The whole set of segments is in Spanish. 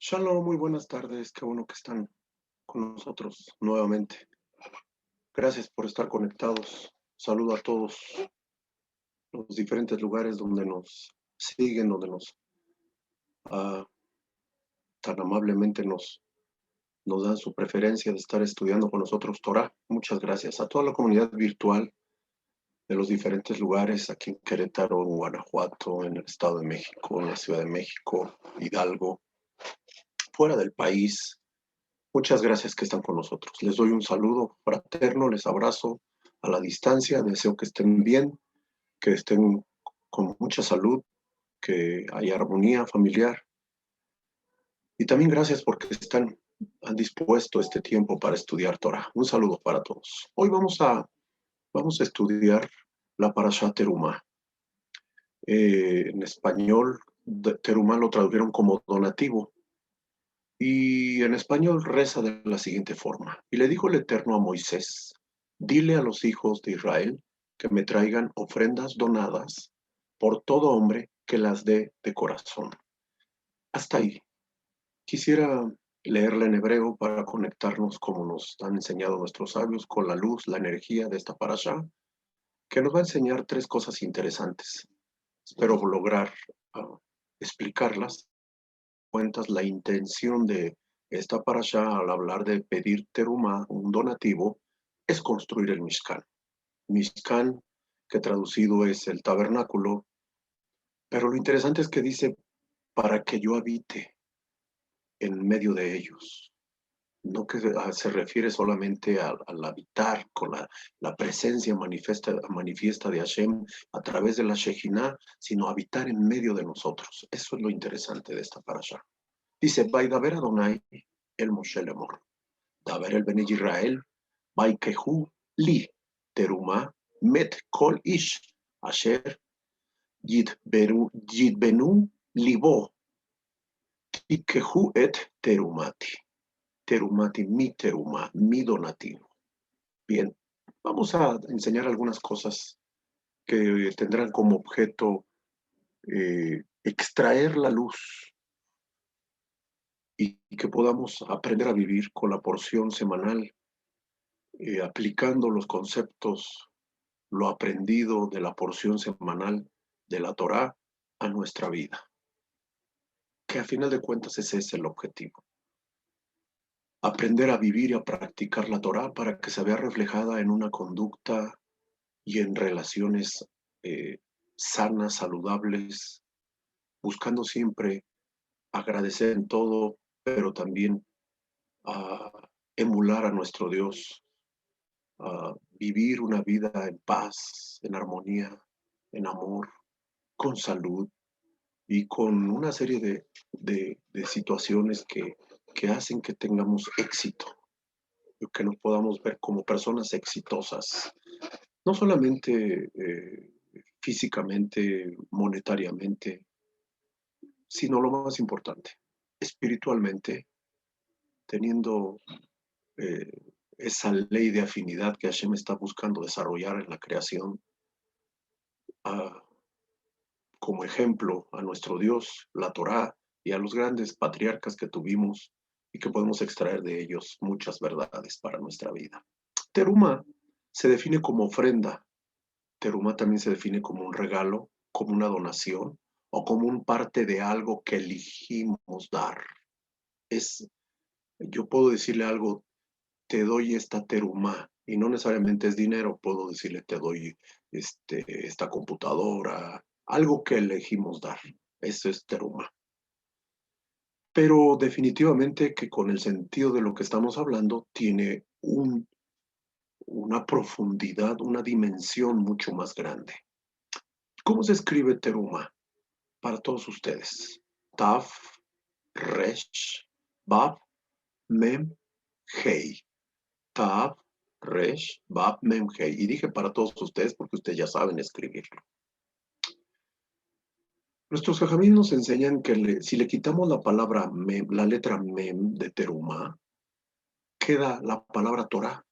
Shalom, muy buenas tardes. Qué bueno que están con nosotros nuevamente. Gracias por estar conectados. Saludo a todos los diferentes lugares donde nos siguen, donde nos ah, tan amablemente nos dan su preferencia de estar estudiando con nosotros Torah. Muchas gracias a toda la comunidad virtual de los diferentes lugares, aquí en Querétaro, en Guanajuato, en el Estado de México, en la Ciudad de México, Hidalgo, fuera del país. Muchas gracias que están con nosotros. Les doy un saludo fraterno, les abrazo a la distancia, deseo que estén bien, que estén con mucha salud, que haya armonía familiar. Y también gracias porque han dispuesto este tiempo para estudiar Torah. Un saludo para todos. Hoy vamos a estudiar la Parashat Terumá. En español, Terumá lo tradujeron como donativo. Y en español reza de la siguiente forma. Y le dijo el Eterno a Moisés, dile a los hijos de Israel que me traigan ofrendas donadas por todo hombre que las dé de corazón. Hasta ahí. Quisiera leerla en hebreo para conectarnos, como nos han enseñado nuestros sabios, con la luz, la energía de esta parasha, que nos va a enseñar tres cosas interesantes. Espero lograr explicarlas. Cuentas la intención de esta parasha al hablar de pedir teruma, un donativo, es construir el Mishkan. Mishkan, que traducido es el tabernáculo, pero lo interesante es que dice para que yo habite en medio de ellos. No que se refiere solamente al habitar con la presencia manifiesta de Hashem a través de la Shejinah, sino habitar en medio de nosotros. Eso es lo interesante de esta parasha. Dice, Vaidaber Adonai el Moshe Lemor. Daber el Bene Israel, Vaikehu li teruma met kol ish asher yidbenu libo tikehu et terumati. Terumati, mi teruma, mi donativo. Bien, vamos a enseñar algunas cosas que tendrán como objeto extraer la luz y que podamos aprender a vivir con la porción semanal, aplicando los conceptos, lo aprendido de la porción semanal de la Torá a nuestra vida, que a final de cuentas ese es el objetivo. Aprender a vivir y a practicar la Torá para que se vea reflejada en una conducta y en relaciones sanas, saludables, buscando siempre agradecer en todo, pero también a emular a nuestro Dios, a vivir una vida en paz, en armonía, en amor, con salud y con una serie de situaciones que hacen que tengamos éxito, que nos podamos ver como personas exitosas, no solamente físicamente, monetariamente, sino lo más importante, espiritualmente, teniendo eh, esa ley de afinidad que Hashem está buscando desarrollar en la creación, a, como ejemplo a nuestro Dios, la Torá, y a los grandes patriarcas que tuvimos y que podemos extraer de ellos muchas verdades para nuestra vida. Teruma se define como ofrenda. Teruma también se define como un regalo, como una donación o como un parte de algo que elegimos dar. Es, yo puedo decirle algo, te doy esta teruma, y no necesariamente es dinero, puedo decirle te doy esta computadora, algo que elegimos dar. Eso es teruma. Pero definitivamente que con el sentido de lo que estamos hablando tiene una profundidad, una dimensión mucho más grande. ¿Cómo se escribe teruma para todos ustedes? Taf, Resh, Bab, Mem, Hei. Tav, Resh, Bab, Mem, Hei. Y dije para todos ustedes porque ustedes ya saben escribirlo. Nuestros jajamín nos enseñan que si le quitamos la palabra Mem, la letra Mem de Teruma, queda la palabra Torah.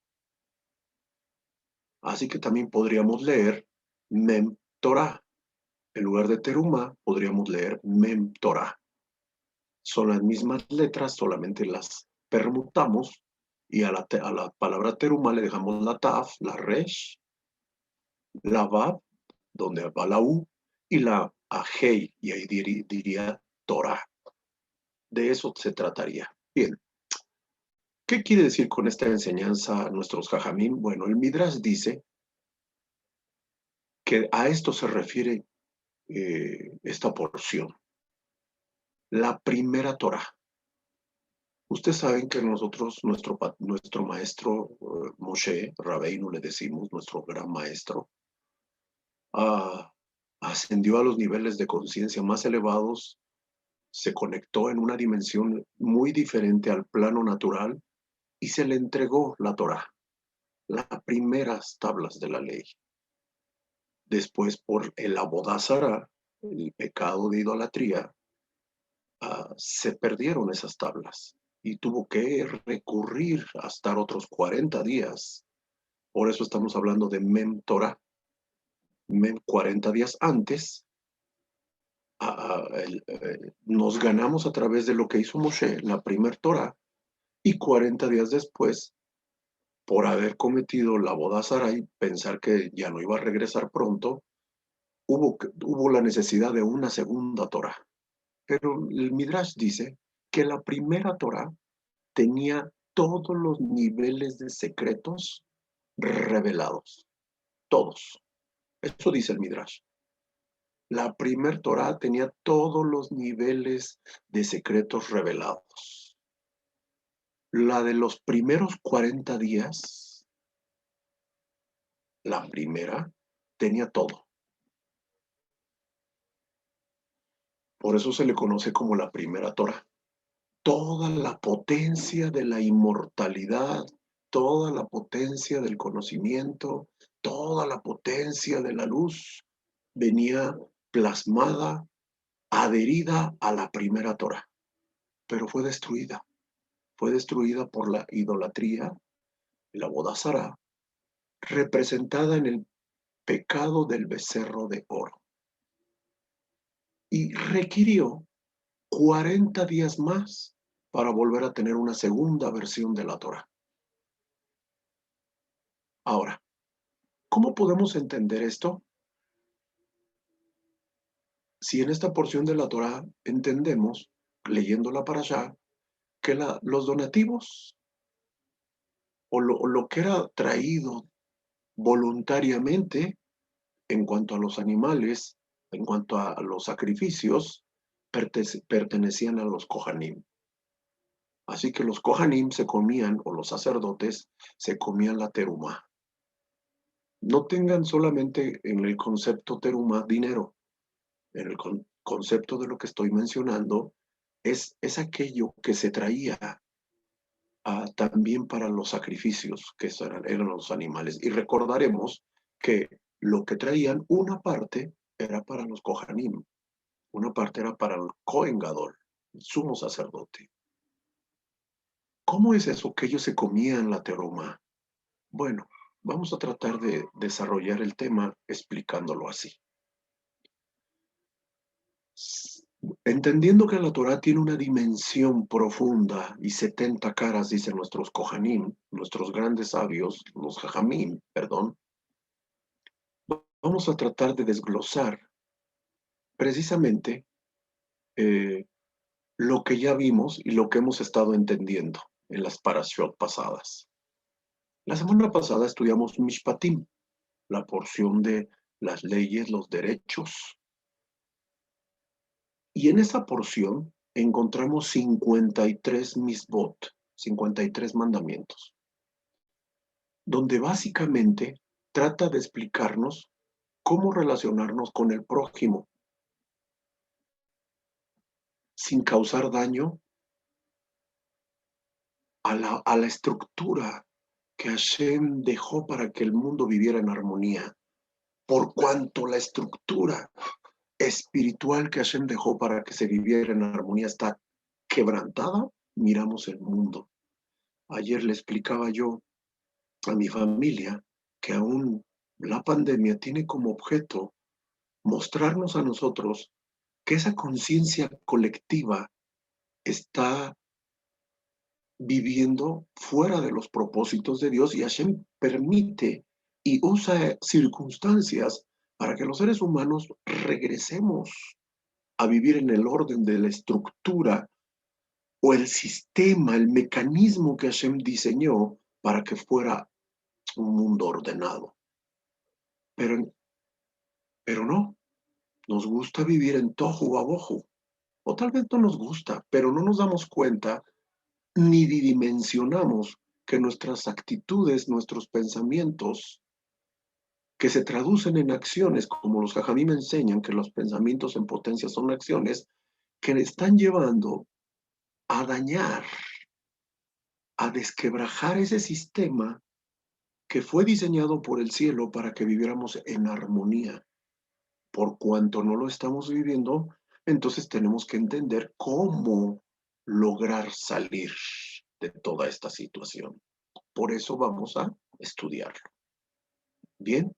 Así que también podríamos leer Mem Torah. En lugar de Teruma, podríamos leer Mem Torah. Son las mismas letras, solamente las permutamos y a la palabra teruma le dejamos la taf, la resh, la vav, donde va la u, y la ajei, y ahí diría Torah. De eso se trataría. Bien, ¿qué quiere decir con esta enseñanza nuestros jajamín? Bueno, el Midrash dice que a esto se refiere esta porción. La primera Torah. Ustedes saben que nosotros, nuestro maestro Moshe, Rabbeinu le decimos, nuestro gran maestro, ascendió a los niveles de conciencia más elevados, se conectó en una dimensión muy diferente al plano natural y se le entregó la Torah, las primeras tablas de la ley. Después, por el Abodazara, el pecado de idolatría, se perdieron esas tablas y tuvo que recurrir a estar otros 40 días. Por eso estamos hablando de Mem Torah. Mem 40 días antes, nos ganamos a través de lo que hizo Moshe, la primer Torah, y 40 días después, por haber cometido la boda Sarai, pensar que ya no iba a regresar pronto, hubo la necesidad de una segunda Torah. Pero el Midrash dice que la primera Torah tenía todos los niveles de secretos revelados. Todos. Eso dice el Midrash. La primer Torah tenía todos los niveles de secretos revelados. La de los primeros 40 días, la primera, tenía todo. Por eso se le conoce como la primera Torah. Toda la potencia de la inmortalidad, toda la potencia del conocimiento, toda la potencia de la luz venía plasmada, adherida a la primera Torah, pero fue destruida por la idolatría, la bodazara, representada en el pecado del becerro de oro. Y requirió 40 días más para volver a tener una segunda versión de la Torah. Ahora, ¿cómo podemos entender esto? Si en esta porción de la Torah entendemos, leyéndola para allá, que los donativos o lo que era traído voluntariamente en cuanto a los animales, en cuanto a los sacrificios, pertenecían a los Kohanim. Así que los Kohanim se comían, o los sacerdotes, se comían la teruma. No tengan solamente en el concepto teruma dinero. En el concepto de lo que estoy mencionando, es aquello que se traía también para los sacrificios, que eran los animales. Y recordaremos que lo que traían, una parte era para los Kohanim, una parte era para el Kohen Gadol, el sumo sacerdote. ¿Cómo es eso que ellos se comían la teruma? Bueno, vamos a tratar de desarrollar el tema explicándolo así. Entendiendo que la Torah tiene una dimensión profunda y 70 caras, dicen nuestros Kohanim, nuestros grandes sabios, los Jajamim, perdón, vamos a tratar de desglosar precisamente lo que ya vimos y lo que hemos estado entendiendo en las parashot pasadas. La semana pasada estudiamos Mishpatim, la porción de las leyes, los derechos. Y en esa porción encontramos 53 misbot, 53 mandamientos, donde básicamente trata de explicarnos cómo relacionarnos con el prójimo sin causar daño a la estructura que Hashem dejó para que el mundo viviera en armonía. Por cuanto la estructura espiritual que Hashem dejó para que se viviera en armonía está quebrantada, miramos el mundo. Ayer le explicaba yo a mi familia que aún la pandemia tiene como objeto mostrarnos a nosotros que esa conciencia colectiva está viviendo fuera de los propósitos de Dios y Hashem permite y usa circunstancias para que los seres humanos regresemos a vivir en el orden de la estructura o el sistema, el mecanismo que Hashem diseñó para que fuera un mundo ordenado. Pero no, nos gusta vivir en tohu wabohu. O tal vez no nos gusta, pero no nos damos cuenta ni dimensionamos que nuestras actitudes, nuestros pensamientos, que se traducen en acciones, como los jajamí me enseñan que los pensamientos en potencia son acciones, que están llevando a dañar, a desquebrajar ese sistema que fue diseñado por el cielo para que viviéramos en armonía. Por cuanto no lo estamos viviendo, entonces tenemos que entender cómo lograr salir de toda esta situación. Por eso vamos a estudiarlo. Bien.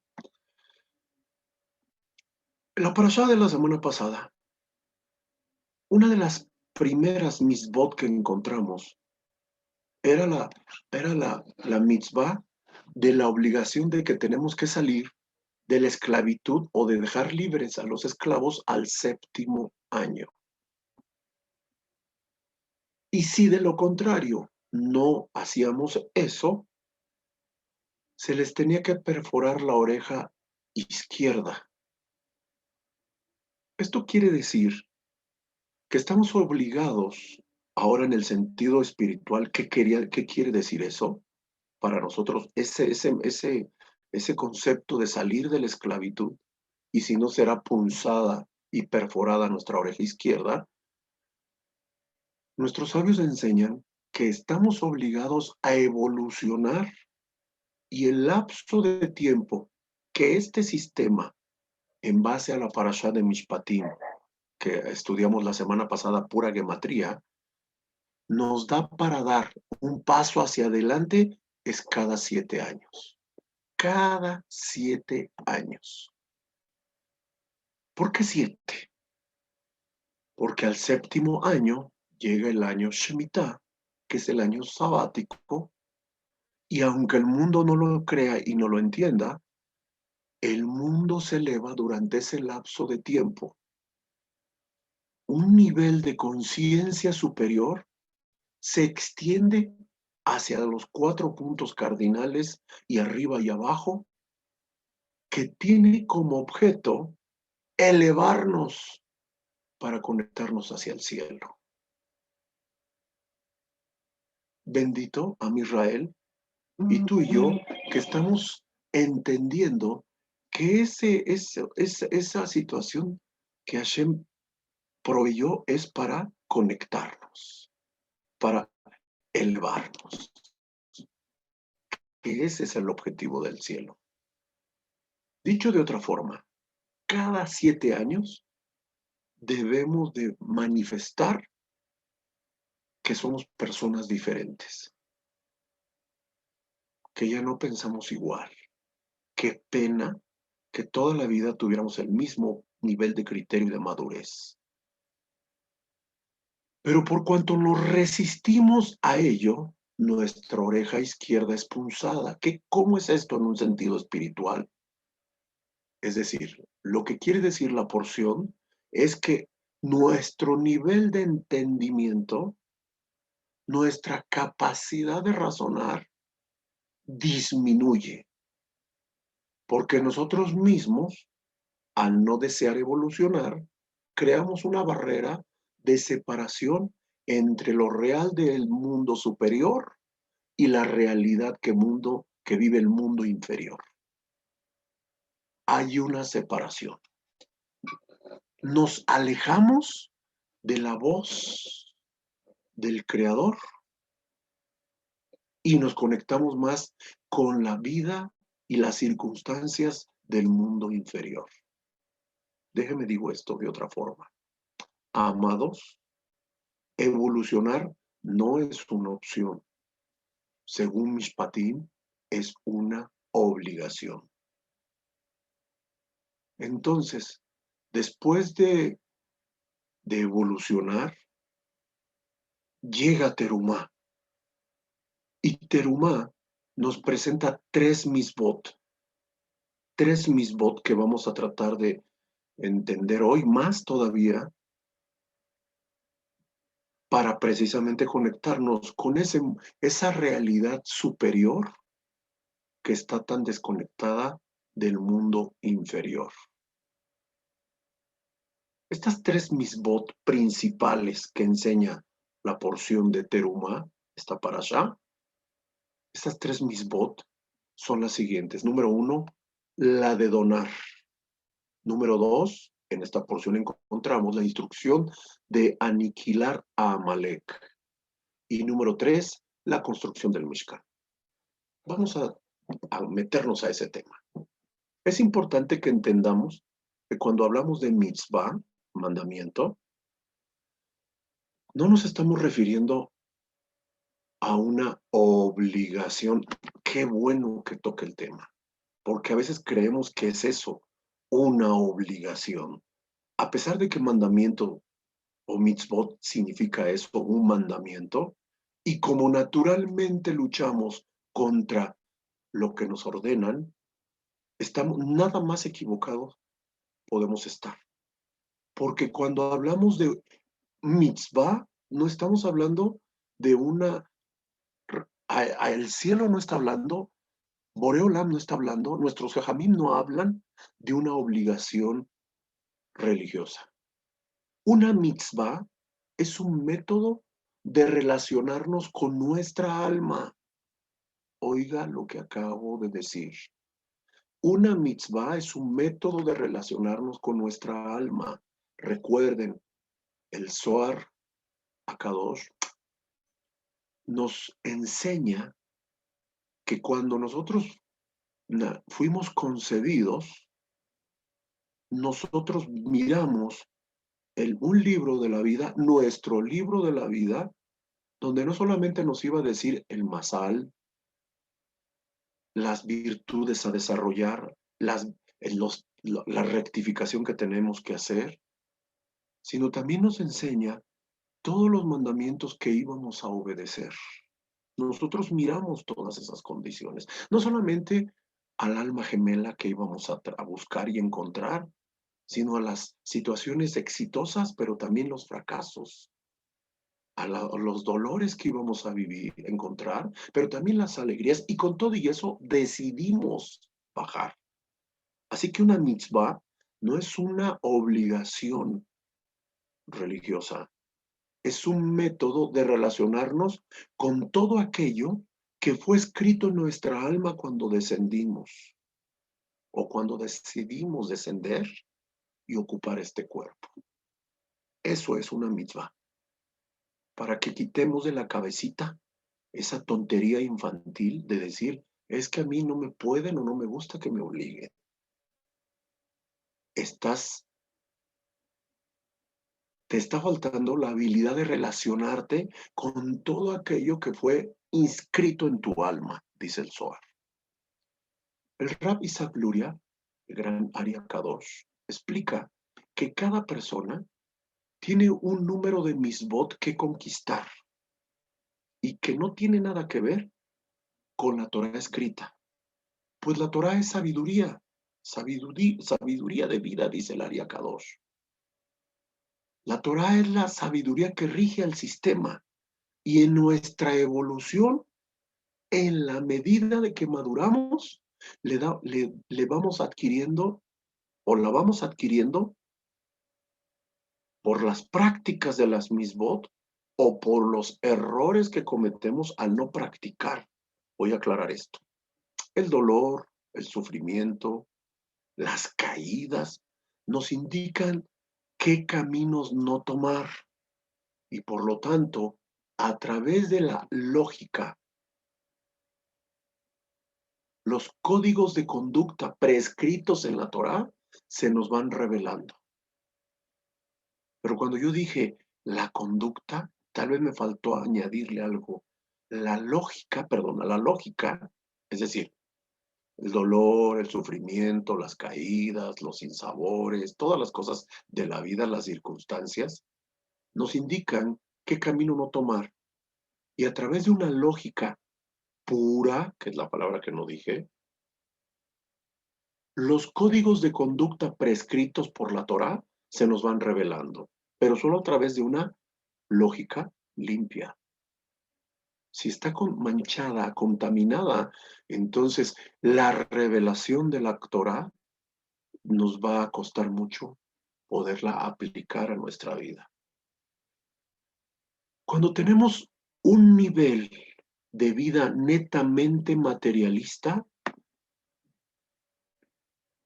La parashá de la semana pasada, una de las primeras mitzvot que encontramos era la mitzvah de la obligación de que tenemos que salir de la esclavitud o de dejar libres a los esclavos al 7º año. Y si de lo contrario no hacíamos eso, se les tenía que perforar la oreja izquierda. Esto quiere decir que estamos obligados ahora en el sentido espiritual. ¿Qué quiere decir eso? Para nosotros, ese concepto de salir de la esclavitud, y si no será punzada y perforada nuestra oreja izquierda, nuestros sabios enseñan que estamos obligados a evolucionar y el lapso de tiempo que este sistema, en base a la parashá de Mishpatim, que estudiamos la semana pasada, pura gematría, nos da para dar un paso hacia adelante es cada 7 años. Cada 7 años. ¿Por qué 7? Porque al 7º año llega el año Shemitah, que es el año sabático, y aunque el mundo no lo crea y no lo entienda, el mundo se eleva durante ese lapso de tiempo. Un nivel de conciencia superior se extiende hacia los 4 puntos cardinales y arriba y abajo, que tiene como objeto elevarnos para conectarnos hacia el cielo. Bendito a Israel, y tú y yo, que estamos entendiendo que esa situación que Hashem proveyó es para conectarnos, para elevarnos. Que ese es el objetivo del cielo. Dicho de otra forma, cada 7 años debemos de manifestar que somos personas diferentes, que ya no pensamos igual. Qué pena que toda la vida tuviéramos el mismo nivel de criterio y de madurez. Pero por cuanto nos resistimos a ello, nuestra oreja izquierda es punzada. ¿Cómo es esto en un sentido espiritual? Es decir, lo que quiere decir la porción es que nuestro nivel de entendimiento, nuestra capacidad de razonar, disminuye. Porque nosotros mismos, al no desear evolucionar, creamos una barrera de separación entre lo real del mundo superior y la realidad que vive el mundo inferior. Hay una separación. Nos alejamos de la voz del Creador y nos conectamos más con la vida y las circunstancias del mundo inferior. Déjeme digo esto de otra forma. Amados, evolucionar no es una opción. Según Mishpatim, es una obligación. Entonces, después de evolucionar, llega Terumá. Y Terumá nos presenta tres misbot que vamos a tratar de entender hoy más todavía para precisamente conectarnos con esa realidad superior que está tan desconectada del mundo inferior. Estas tres misbot principales que enseña la porción de Terumá, esta para allá, estas tres misbot son las siguientes. Número 1, la de donar. Número 2, en esta porción encontramos la instrucción de aniquilar a Amalek. Y número 3, la construcción del Mishkan. Vamos a meternos a ese tema. Es importante que entendamos que cuando hablamos de mitzvah, mandamiento, no nos estamos refiriendo a una obligación. Qué bueno que toque el tema, porque a veces creemos que es eso, una obligación. A pesar de que mandamiento o mitzvot significa eso, un mandamiento, y como naturalmente luchamos contra lo que nos ordenan, estamos nada más equivocados podemos estar. Porque cuando hablamos de mitzvah, no estamos hablando de una... el cielo no está hablando, Boreolam no está hablando, nuestros jajamim no hablan de una obligación religiosa. Una mitzvah es un método de relacionarnos con nuestra alma. Oiga lo que acabo de decir. Una mitzvah es un método de relacionarnos con nuestra alma. Recuerden, el Zohar Akadosh nos enseña que cuando nosotros fuimos concebidos, nosotros miramos un libro de la vida, nuestro libro de la vida, donde no solamente nos iba a decir el masal, las virtudes a desarrollar, la rectificación que tenemos que hacer, sino también nos enseña todos los mandamientos que íbamos a obedecer. Nosotros miramos todas esas condiciones, no solamente al alma gemela que íbamos a buscar y encontrar, sino a las situaciones exitosas, pero también los fracasos, a los dolores que íbamos a vivir, encontrar, pero también las alegrías, y con todo y eso decidimos bajar. Así que una mitzvah no es una obligación religiosa, es un método de relacionarnos con todo aquello que fue escrito en nuestra alma cuando descendimos o cuando decidimos descender y ocupar este cuerpo. Eso es una mitzvah. Para que quitemos de la cabecita esa tontería infantil de decir, es que a mí no me pueden o no me gusta que me obliguen. Te está faltando la habilidad de relacionarte con todo aquello que fue inscrito en tu alma, dice el Zohar. El Rab Isaac Luria, el gran Ari Kadosh, explica que cada persona tiene un número de misbot que conquistar y que no tiene nada que ver con la Torah escrita. Pues la Torah es sabiduría, sabiduría de vida, dice el Ari Kadosh. La Torah es la sabiduría que rige al sistema y en nuestra evolución, en la medida de que maduramos, le vamos adquiriendo o la vamos adquiriendo por las prácticas de las misbot o por los errores que cometemos al no practicar. Voy a aclarar esto. El dolor, el sufrimiento, las caídas nos indican qué caminos no tomar y por lo tanto, a través de la lógica, los códigos de conducta prescritos en la Torá se nos van revelando. Pero cuando yo dije la conducta, tal vez me faltó añadirle algo. La lógica, es decir, el dolor, el sufrimiento, las caídas, los sinsabores, todas las cosas de la vida, las circunstancias, nos indican qué camino no tomar Y a través de una lógica pura, que es la palabra que no dije, los códigos de conducta prescritos por la Torá se nos van revelando, pero solo a través de una lógica limpia. Si está manchada, contaminada, entonces la revelación de la Torá nos va a costar mucho poderla aplicar a nuestra vida. Cuando tenemos un nivel de vida netamente materialista,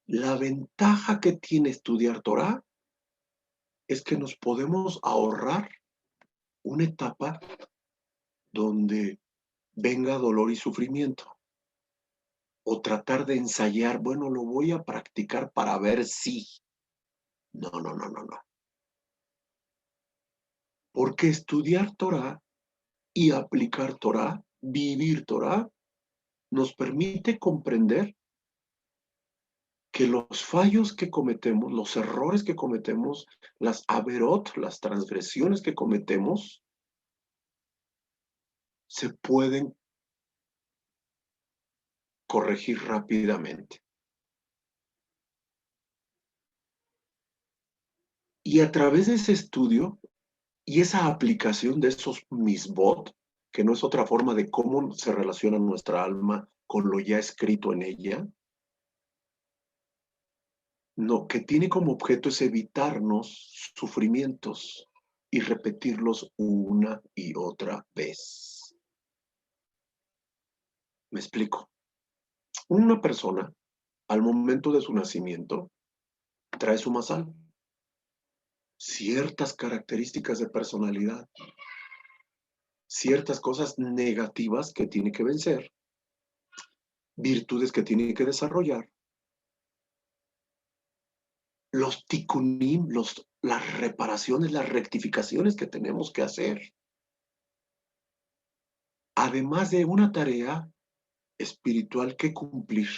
la ventaja que tiene estudiar Torah es que nos podemos ahorrar una etapa donde venga dolor y sufrimiento. O tratar de ensayar, bueno, lo voy a practicar para ver si. No, no, no, no, no. Porque estudiar Torah y aplicar Torah, vivir Torah, nos permite comprender que los fallos que cometemos, los errores que cometemos, las averot, las transgresiones que cometemos, se pueden corregir rápidamente. Y a través de ese estudio y esa aplicación de esos misbot, que no es otra forma de cómo se relaciona nuestra alma con lo ya escrito en ella, no, que tiene como objeto es evitarnos sufrimientos y repetirlos una y otra vez. Me explico. Una persona, al momento de su nacimiento, trae su masal, ciertas características de personalidad, ciertas cosas negativas que tiene que vencer, virtudes que tiene que desarrollar, los tikkunim, las reparaciones, las rectificaciones que tenemos que hacer, además de una tarea espiritual que cumplir.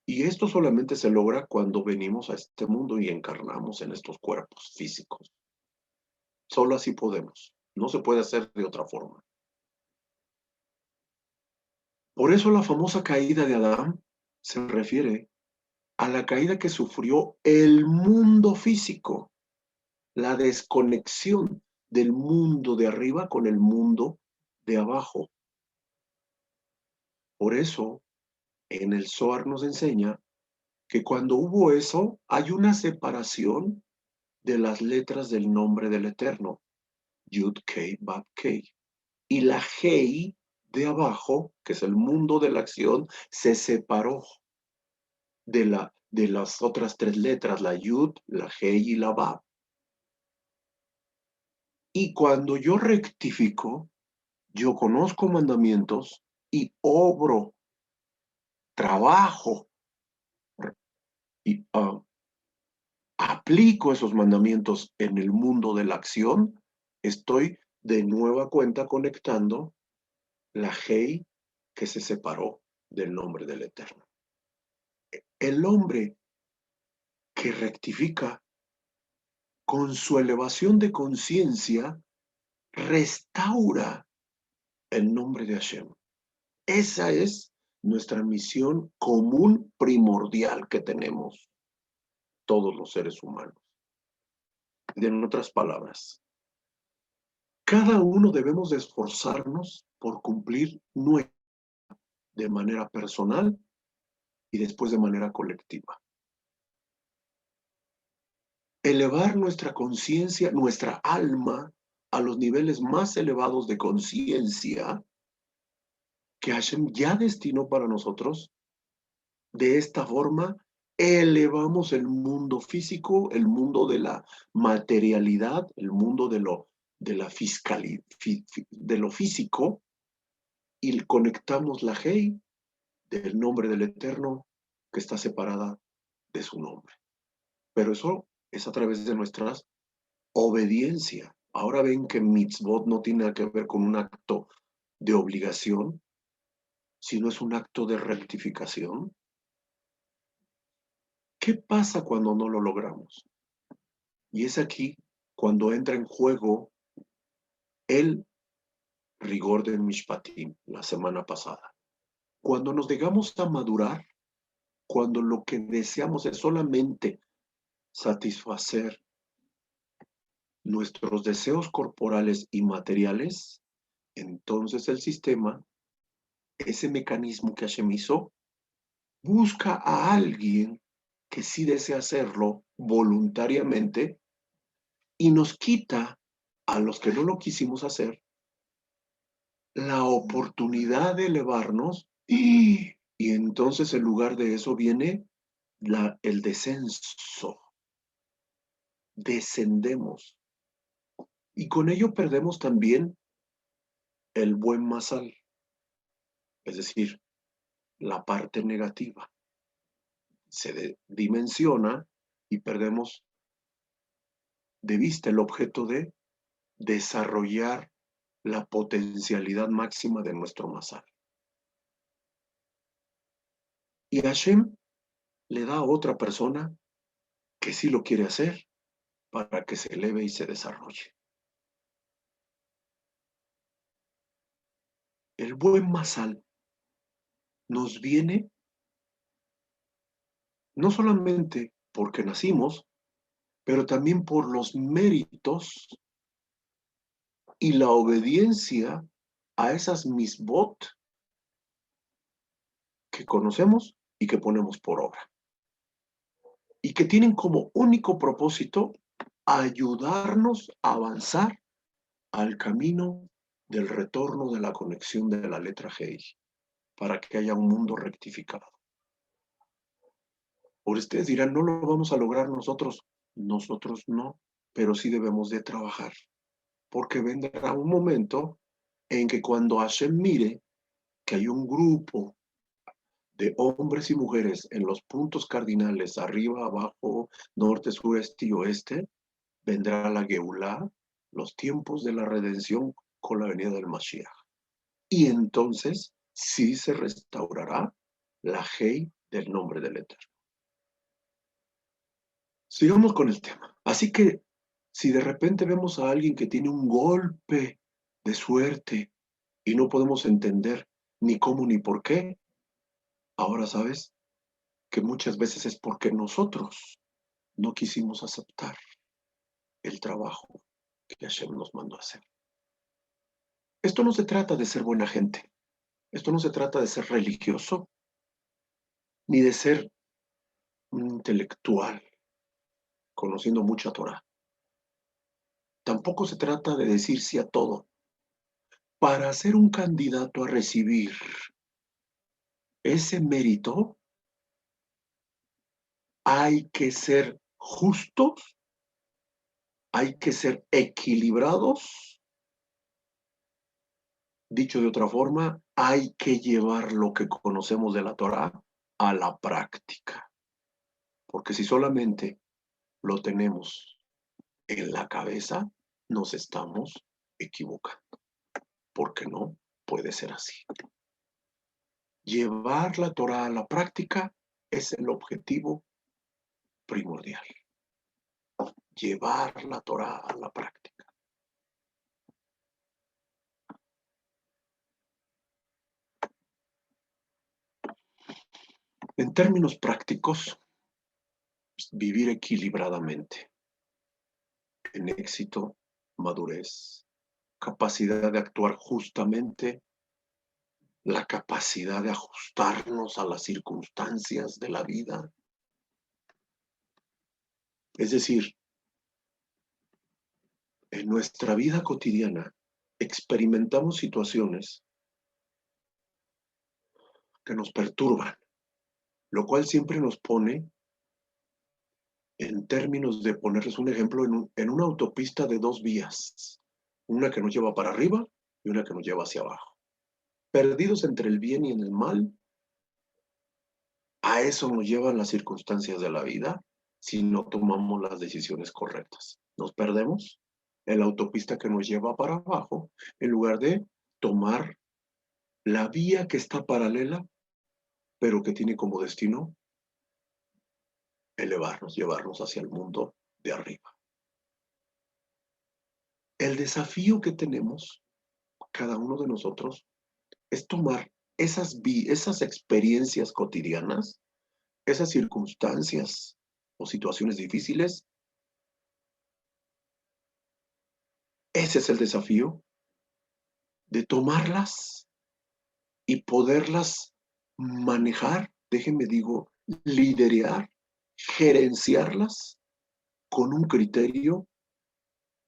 Y esto solamente se logra cuando venimos a este mundo y encarnamos en estos cuerpos físicos. Solo así podemos. No se puede hacer de otra forma. Por eso la famosa caída de Adán se refiere a la caída que sufrió el mundo físico, la desconexión del mundo de arriba con el mundo de abajo. Por eso, en el Zohar nos enseña que cuando hubo eso, hay una separación de las letras del nombre del Eterno, Yud Kei Bab Kei. Y la Hei de abajo, que es el mundo de la acción, se separó de las otras tres letras, la Yud, la Hei y la Bab. Y cuando yo rectifico, yo conozco mandamientos y obro, trabajo y aplico esos mandamientos en el mundo de la acción, estoy de nueva cuenta conectando la Hei que se separó del nombre del Eterno. El hombre que rectifica con su elevación de conciencia restaura el nombre de Hashem. Esa es nuestra misión común primordial que tenemos todos los seres humanos. En otras palabras, cada uno debemos de esforzarnos por cumplir de manera personal y después de manera colectiva. Elevar nuestra conciencia, nuestra alma a los niveles más elevados de conciencia que Hashem ya destinó para nosotros. De esta forma, elevamos el mundo físico, el mundo de la materialidad, el mundo de la fiscalidad, de lo físico, y conectamos la Hei del nombre del Eterno que está separada de su nombre. Pero eso es a través de nuestra obediencia. Ahora ven que mitzvot no tiene nada que ver con un acto de obligación, sino es un acto de rectificación. ¿Qué pasa cuando no lo logramos? Y es aquí cuando entra en juego el rigor de Mishpatim la semana pasada. Cuando nos llegamos a madurar, cuando lo que deseamos es solamente satisfacer nuestros deseos corporales y materiales, entonces el sistema, ese mecanismo que Hashem hizo, busca a alguien que sí desea hacerlo voluntariamente y nos quita a los que no lo quisimos hacer la oportunidad de elevarnos y entonces en lugar de eso viene el descenso. Descendemos y con ello perdemos también el buen masal, es decir, la parte negativa. Se dimensiona y perdemos de vista el objeto de desarrollar la potencialidad máxima de nuestro masal. Y Hashem le da a otra persona que sí lo quiere hacer para que se eleve y se desarrolle. El buen masal nos viene no solamente porque nacimos, pero también por los méritos y la obediencia a esas misbot que conocemos y que ponemos por obra. Y que tienen como único propósito ayudarnos a avanzar al camino del retorno de la conexión de la letra G, para que haya un mundo rectificado. Por ustedes dirán, no lo vamos a lograr nosotros. Nosotros no, pero sí debemos de trabajar, porque vendrá un momento en que cuando Hashem mire que hay un grupo de hombres y mujeres en los puntos cardinales, arriba, abajo, norte, sur, este y oeste, vendrá la Geulá, los tiempos de la redención con la venida del Mashiach. Y entonces sí se restaurará la Hei del nombre del Eterno. Sigamos con el tema. Así que si de repente vemos a alguien que tiene un golpe de suerte y no podemos entender ni cómo ni por qué, ahora sabes que muchas veces es porque nosotros no quisimos aceptar el trabajo que Hashem nos mandó a hacer. Esto no se trata de ser buena gente, esto no se trata de ser religioso, ni de ser un intelectual, conociendo mucha Torah. Tampoco se trata de decir sí a todo. Para ser un candidato a recibir ese mérito, hay que ser justos, hay que ser equilibrados. Dicho de otra forma, hay que llevar lo que conocemos de la Torah a la práctica. Porque si solamente lo tenemos en la cabeza, nos estamos equivocando. Porque no puede ser así. Llevar la Torah a la práctica es el objetivo primordial. Llevar la Torah a la práctica. En términos prácticos, vivir equilibradamente, en éxito, madurez, capacidad de actuar justamente, la capacidad de ajustarnos a las circunstancias de la vida. Es decir, en nuestra vida cotidiana experimentamos situaciones que nos perturban, lo cual siempre nos pone en términos de ponerles un ejemplo en una autopista de dos vías, una que nos lleva para arriba y una que nos lleva hacia abajo. Perdidos entre el bien y el mal, a eso nos llevan las circunstancias de la vida si no tomamos las decisiones correctas. Nos perdemos en la autopista que nos lleva para abajo en lugar de tomar la vía que está paralela, pero que tiene como destino elevarnos, llevarnos hacia el mundo de arriba. El desafío que tenemos, cada uno de nosotros, es tomar esas experiencias cotidianas, esas circunstancias o situaciones difíciles. Ese es el desafío de tomarlas y poderlas manejar, déjenme digo, liderear, gerenciarlas con un criterio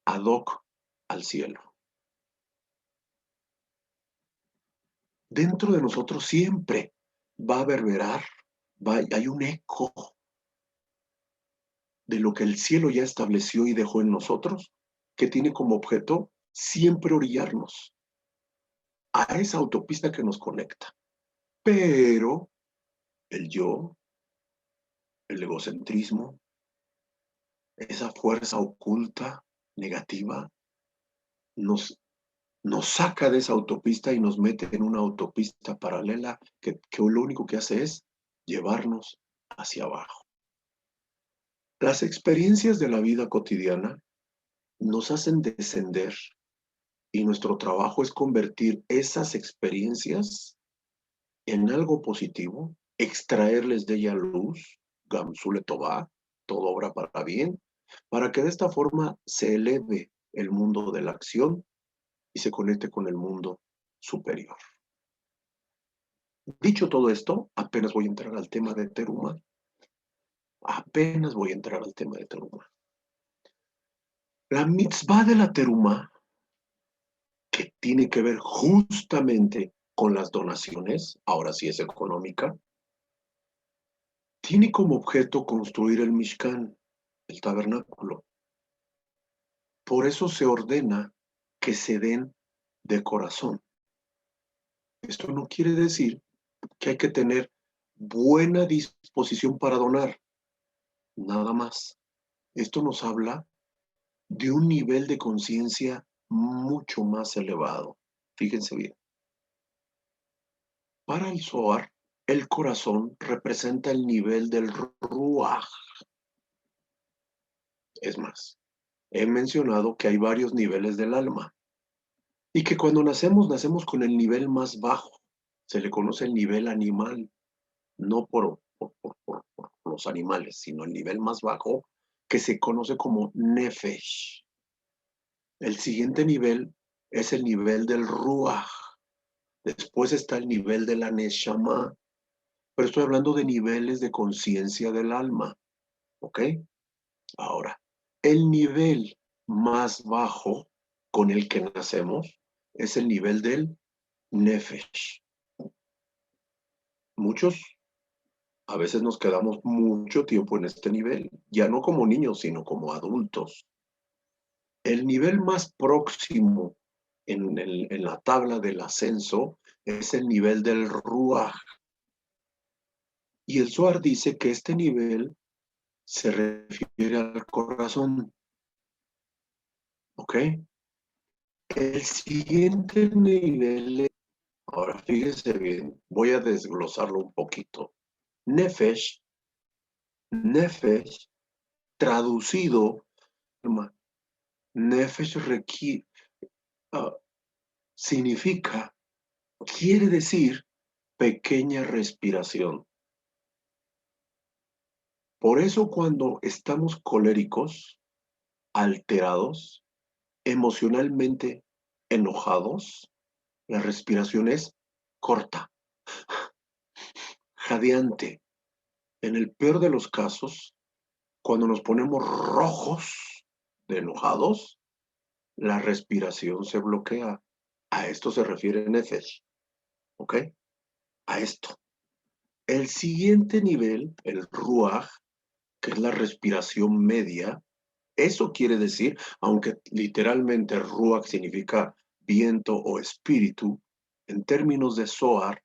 ad hoc al cielo. Dentro de nosotros siempre va a reverberar, hay un eco de lo que el cielo ya estableció y dejó en nosotros, que tiene como objeto siempre orillarnos a esa autopista que nos conecta. Pero el yo, el egocentrismo, esa fuerza oculta, negativa, nos saca de esa autopista y nos mete en una autopista paralela que lo único que hace es llevarnos hacia abajo. Las experiencias de la vida cotidiana nos hacen descender y nuestro trabajo es convertir esas experiencias en algo positivo, extraerles de ella luz, Gamsule Tová, todo obra para bien, para que de esta forma se eleve el mundo de la acción y se conecte con el mundo superior. Dicho todo esto, apenas voy a entrar al tema de Teruma. La mitzvah de la Teruma, que tiene que ver justamente con las donaciones, ahora sí es económica, tiene como objeto construir el Mishkan, el tabernáculo. Por eso se ordena que se den de corazón. Esto no quiere decir que hay que tener buena disposición para donar, nada más. Esto nos habla de un nivel de conciencia mucho más elevado. Fíjense bien. Para el Zohar, el corazón representa el nivel del Ruach. Es más, he mencionado que hay varios niveles del alma y que cuando nacemos con el nivel más bajo. Se le conoce el nivel animal, no por los animales, sino el nivel más bajo, que se conoce como Nefesh. El siguiente nivel es el nivel del Ruach. Después está el nivel de la Neshama. Pero estoy hablando de niveles de conciencia del alma. ¿Ok? Ahora, el nivel más bajo con el que nacemos es el nivel del Nefesh. Muchos a veces nos quedamos mucho tiempo en este nivel, ya no como niños, sino como adultos. El nivel más próximo en la tabla del ascenso es el nivel del Ruach. Y el Zohar dice que este nivel se refiere al corazón. ¿Ok? El siguiente nivel, ahora fíjense bien, voy a desglosarlo un poquito. Nefesh, traducido, Nefesh significa, quiere decir pequeña respiración. Por eso cuando estamos coléricos, alterados, emocionalmente enojados, la respiración es corta, jadeante. En el peor de los casos, cuando nos ponemos rojos de enojados, la respiración se bloquea. A esto se refiere Nefesh. ¿Ok? A esto. El siguiente nivel, el Ruach, que es la respiración media, eso quiere decir, aunque literalmente Ruach significa viento o espíritu, en términos de Zohar,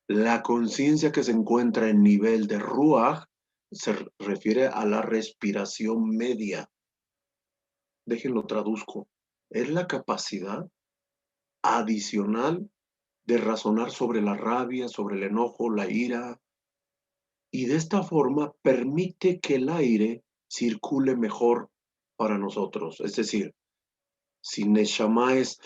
la conciencia que se encuentra en nivel de Ruach se refiere a la respiración media. Déjenlo traduzco. Es la capacidad adicional de razonar sobre la rabia, sobre el enojo, la ira, y de esta forma permite que el aire circule mejor para nosotros. Es decir, Si Neshama es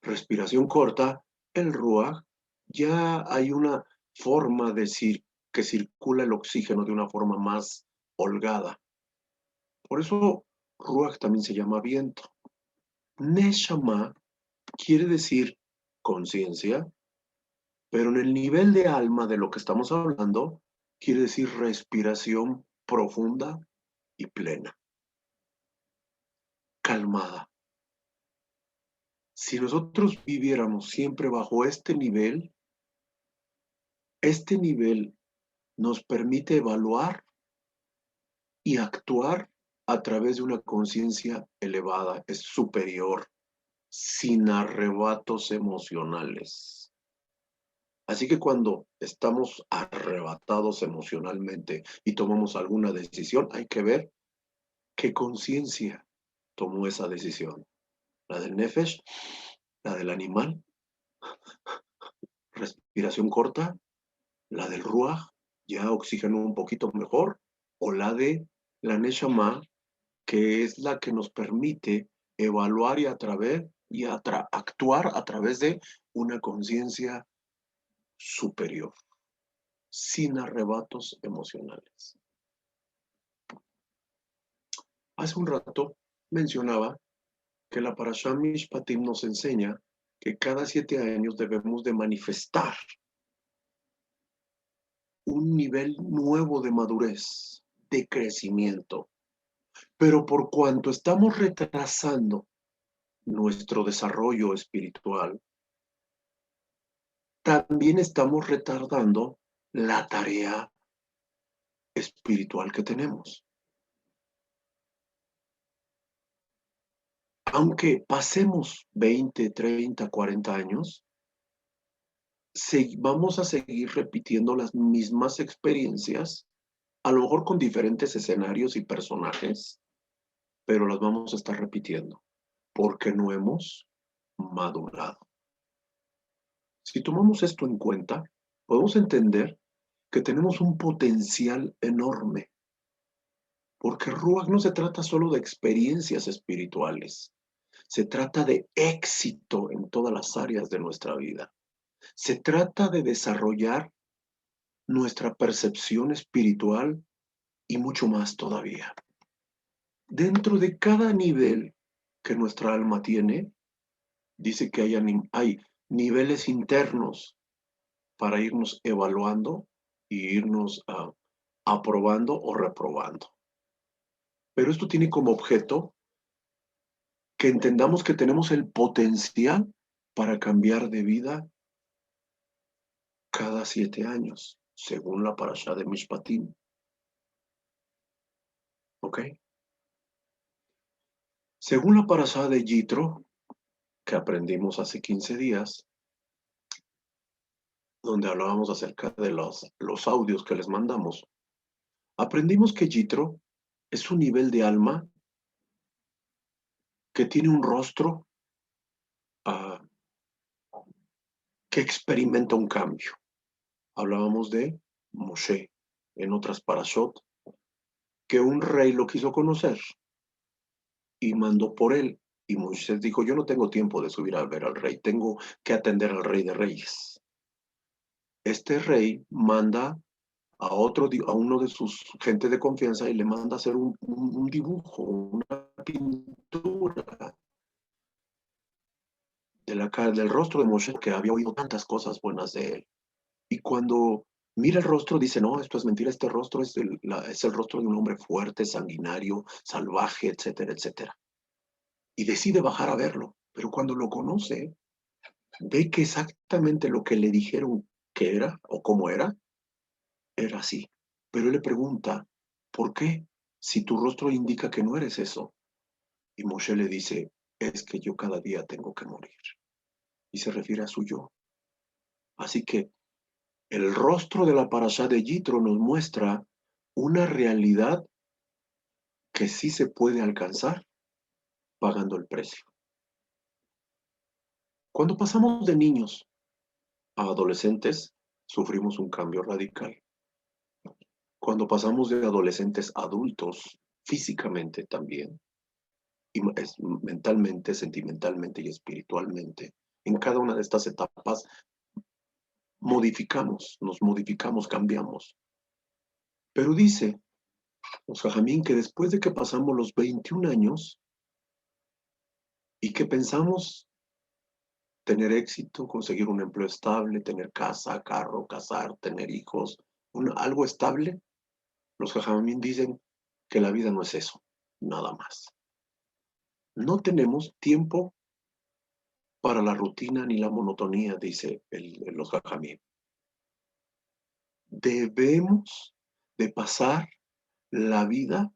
respiración corta, el Ruach ya hay una forma de que circula el oxígeno de una forma más holgada. Por eso Ruach también se llama viento. Neshama quiere decir conciencia, pero en el nivel de alma de lo que estamos hablando, quiere decir respiración profunda y plena, calmada. Si nosotros viviéramos siempre bajo este nivel nos permite evaluar y actuar a través de una conciencia elevada, es superior, sin arrebatos emocionales. Así que cuando estamos arrebatados emocionalmente y tomamos alguna decisión, hay que ver qué conciencia tomó esa decisión. La del Nefesh, la del animal, respiración corta, la del Ruach, ya oxígeno un poquito mejor, o la de la Neshama, que es la que nos permite evaluar y actuar a través de una conciencia superior, sin arrebatos emocionales. Hace un rato mencionaba que la Parashá Mishpatim nos enseña que cada 7 años debemos de manifestar un nivel nuevo de madurez, de crecimiento. Pero por cuanto estamos retrasando nuestro desarrollo espiritual, también estamos retardando la tarea espiritual que tenemos. Aunque pasemos 20, 30, 40 años, vamos a seguir repitiendo las mismas experiencias, a lo mejor con diferentes escenarios y personajes, pero las vamos a estar repitiendo, porque no hemos madurado. Si tomamos esto en cuenta, podemos entender que tenemos un potencial enorme, porque Ruach no se trata solo de experiencias espirituales, se trata de éxito en todas las áreas de nuestra vida. Se trata de desarrollar nuestra percepción espiritual y mucho más todavía. Dentro de cada nivel que nuestra alma tiene, dice que hay niveles internos para irnos evaluando y irnos aprobando o reprobando. Pero esto tiene como objeto que entendamos que tenemos el potencial para cambiar de vida cada 7 años, según la parashá de Mishpatim. ¿Ok? Según la parashá de Yitro, que aprendimos hace 15 días, donde hablábamos acerca de los audios que les mandamos, aprendimos que Yitro es un nivel de alma que tiene un rostro uh, que experimenta un cambio. Hablábamos de Moshe en otras parashot, que un rey lo quiso conocer y mandó por él. Y Moisés dijo, yo no tengo tiempo de subir a ver al rey, tengo que atender al rey de reyes. Este rey manda a uno de sus gente de confianza y le manda a hacer un dibujo, una pintura del rostro de Moshe, que había oído tantas cosas buenas de él. Y cuando mira el rostro, dice, no, esto es mentira, este rostro es el rostro de un hombre fuerte, sanguinario, salvaje, etcétera, etcétera. Y decide bajar a verlo, pero cuando lo conoce, ve que exactamente lo que le dijeron que era o cómo era así. Pero él le pregunta, ¿por qué? Si tu rostro indica que no eres eso. Y Moshe le dice, es que yo cada día tengo que morir. Y se refiere a su yo. Así que el rostro de la parashá de Yitro nos muestra una realidad que sí se puede alcanzar pagando el precio. Cuando pasamos de niños a adolescentes, sufrimos un cambio radical. Cuando pasamos de adolescentes a adultos, físicamente también, mentalmente, sentimentalmente y espiritualmente. En cada una de estas etapas nos modificamos, cambiamos. Pero dice los Jajamín que después de que pasamos los 21 años y que pensamos tener éxito, conseguir un empleo estable, tener casa, carro, casar, tener hijos, algo estable, los Jajamín dicen que la vida no es eso, nada más. No tenemos tiempo para la rutina ni la monotonía, dice los Jajamín. Debemos de pasar la vida,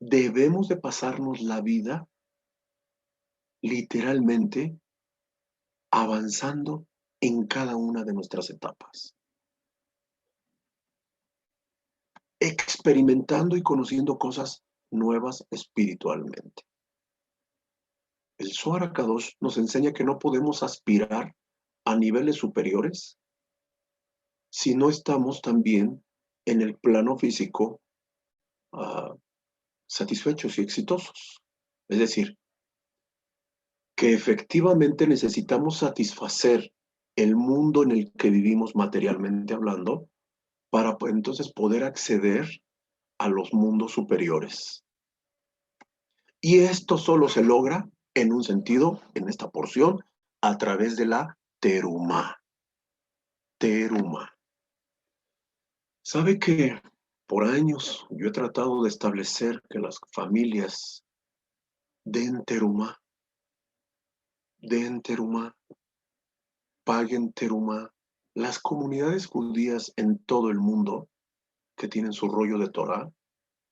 debemos de pasarnos la vida literalmente avanzando en cada una de nuestras etapas, experimentando y conociendo cosas nuevas espiritualmente. El Zohar HaKadosh nos enseña que no podemos aspirar a niveles superiores si no estamos también en el plano físico satisfechos y exitosos. Es decir, que efectivamente necesitamos satisfacer el mundo en el que vivimos materialmente hablando para entonces poder acceder a los mundos superiores. Y esto solo se logra en un sentido, en esta porción, a través de la terumá. Terumá. ¿Sabe que por años yo he tratado de establecer que las familias den terumá, paguen terumá? Las comunidades judías en todo el mundo que tienen su rollo de Torah,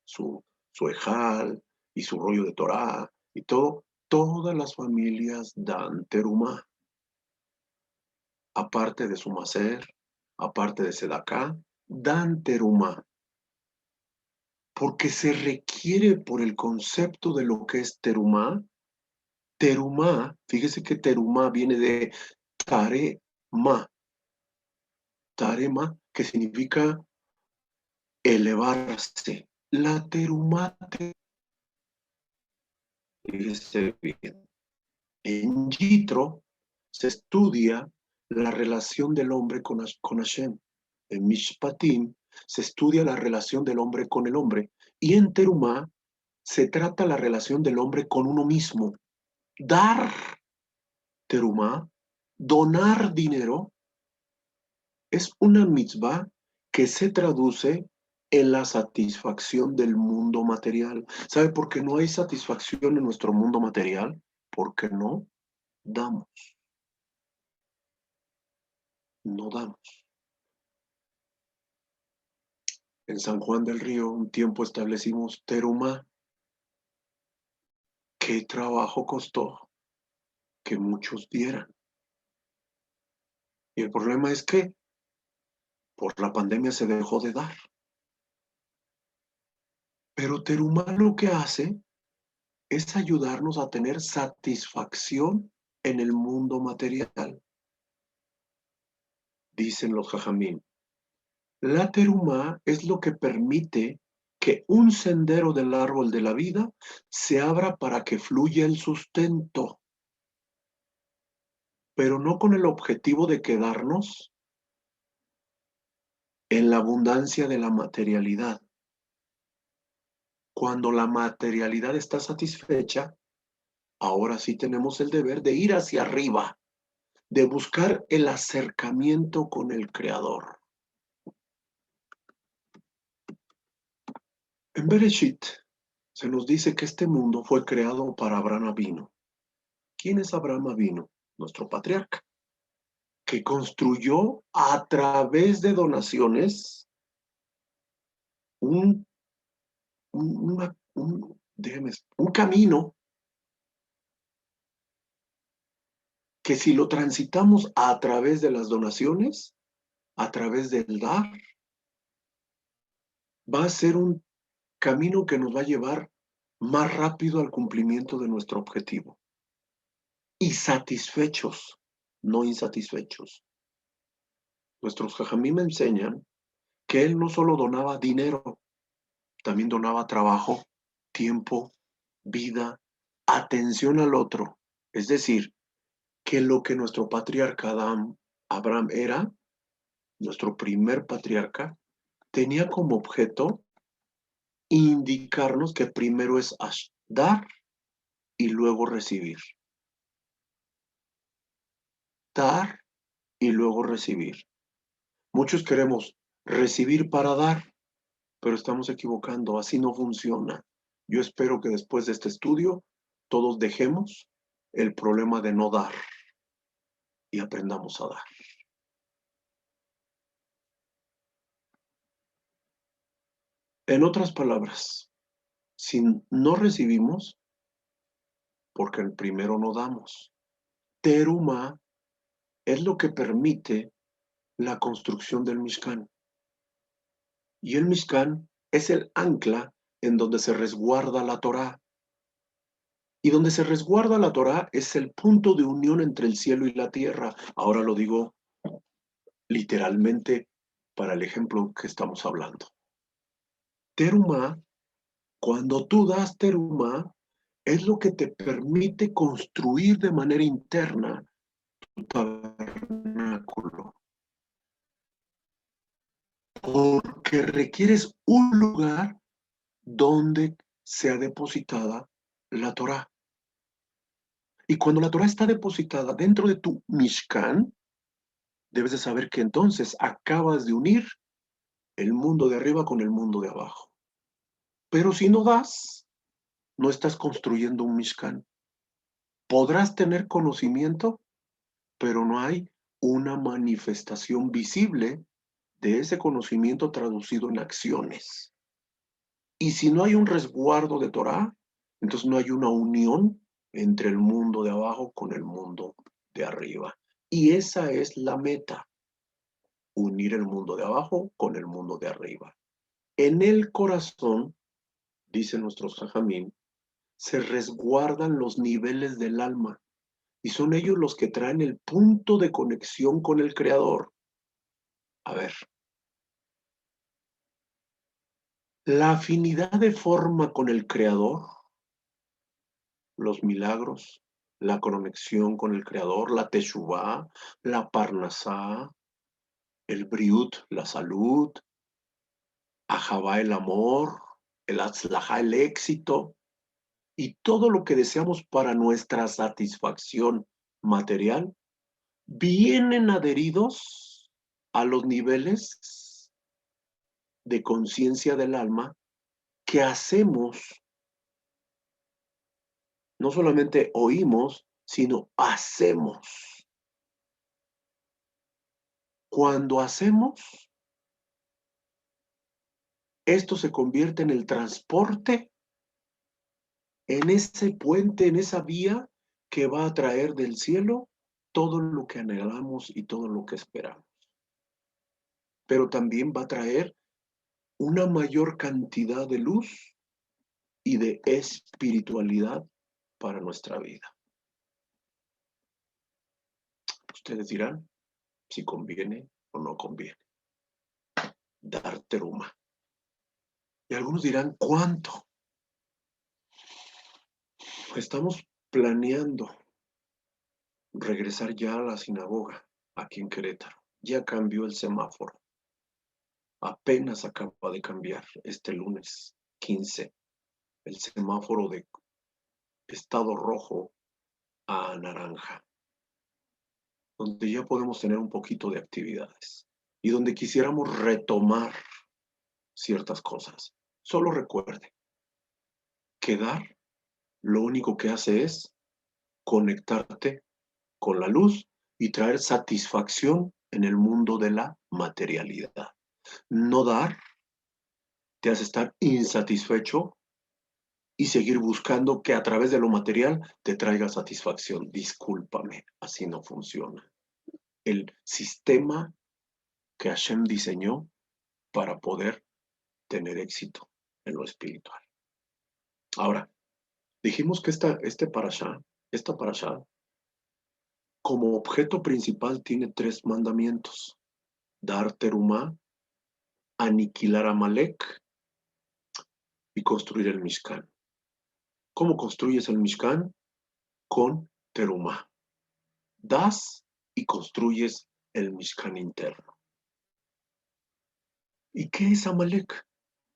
su ejal y su rollo de Torah y todo, todas las familias dan terumá, aparte de su maser, aparte de sedaká, dan terumá, porque se requiere por el concepto de lo que es terumá. Terumá, fíjese que terumá viene de tarema, tarema, que significa elevarse. La terumá, fíjese bien, en Yitro se estudia la relación del hombre con Hashem. En Mishpatim se estudia la relación del hombre con el hombre. Y en Terumá se trata la relación del hombre con uno mismo. Dar Terumá, donar dinero, es una mitzvah que se traduce en la satisfacción del mundo material. ¿Sabe por qué no hay satisfacción en nuestro mundo material? Porque no damos. No damos. En San Juan del Río un tiempo establecimos terumá. ¿Qué trabajo costó que muchos dieran? Y el problema es que por la pandemia se dejó de dar. Pero terumá lo que hace es ayudarnos a tener satisfacción en el mundo material. Dicen los jajamín, la terumá es lo que permite que un sendero del árbol de la vida se abra para que fluya el sustento, pero no con el objetivo de quedarnos en la abundancia de la materialidad. Cuando la materialidad está satisfecha, ahora sí tenemos el deber de ir hacia arriba, de buscar el acercamiento con el Creador. En Bereshit se nos dice que este mundo fue creado para Abraham Avinu. ¿Quién es Abraham Avinu? Nuestro patriarca, que construyó a través de donaciones un camino que si lo transitamos a través de las donaciones, a través del dar, va a ser un camino que nos va a llevar más rápido al cumplimiento de nuestro objetivo. Y satisfechos, no insatisfechos. Nuestros jajamí me enseñan que él no solo donaba dinero, también donaba trabajo, tiempo, vida, atención al otro. Es decir, que lo que nuestro patriarca Abraham era, nuestro primer patriarca, tenía como objeto indicarnos que primero es dar y luego recibir. Dar y luego recibir. Muchos queremos recibir para dar, pero estamos equivocando, así no funciona. Yo espero que después de este estudio todos dejemos el problema de no dar y aprendamos a dar. En otras palabras, si no recibimos, porque el primero no damos. Teruma es lo que permite la construcción del Mishkan. Y el Mishkan es el ancla en donde se resguarda la Torá. Y donde se resguarda la Torá es el punto de unión entre el cielo y la tierra. Ahora lo digo literalmente para el ejemplo que estamos hablando. Teruma, cuando tú das teruma, es lo que te permite construir de manera interna tu tabernáculo. Porque requieres un lugar donde sea depositada la Torá. Y cuando la Torá está depositada dentro de tu Mishkan, debes de saber que entonces acabas de unir el mundo de arriba con el mundo de abajo. Pero si no das, no estás construyendo un Mishkan. Podrás tener conocimiento, pero no hay una manifestación visible de ese conocimiento traducido en acciones. Y si no hay un resguardo de Torah, entonces no hay una unión entre el mundo de abajo con el mundo de arriba. Y esa es la meta, unir el mundo de abajo con el mundo de arriba. En el corazón, dicen nuestros jajamín, se resguardan los niveles del alma y son ellos los que traen el punto de conexión con el Creador. A ver, la afinidad de forma con el Creador, los milagros, la conexión con el Creador, la Teshuvá, la Parnasá, el Briut, la salud, Ahabá, el amor, el Atzlajá, el éxito, y todo lo que deseamos para nuestra satisfacción material, vienen adheridos a los niveles de conciencia del alma que hacemos, no solamente oímos, sino hacemos. Cuando hacemos, esto se convierte en el transporte, en ese puente, en esa vía que va a traer del cielo todo lo que anhelamos y todo lo que esperamos. Pero también va a traer una mayor cantidad de luz y de espiritualidad para nuestra vida. Ustedes dirán si conviene o no conviene dar teruma. Y algunos dirán, ¿cuánto? Estamos planeando regresar ya a la sinagoga aquí en Querétaro. Ya cambió el semáforo. Apenas acaba de cambiar este lunes 15 el semáforo de estado rojo a naranja, donde ya podemos tener un poquito de actividades y donde quisiéramos retomar ciertas cosas. Solo recuerde que dar lo único que hace es conectarte con la luz y traer satisfacción en el mundo de la materialidad. No dar te hace estar insatisfecho y seguir buscando que a través de lo material te traiga satisfacción. Discúlpame, así no funciona. El sistema que Hashem diseñó para poder tener éxito en lo espiritual. Ahora, dijimos que esta parashá, como objeto principal tiene 3 mandamientos. Dar terumá, aniquilar a Amalek y construir el Mishkan. ¿Cómo construyes el Mishkan? Con terumá. Das y construyes el Mishkan interno. ¿Y qué es Amalek?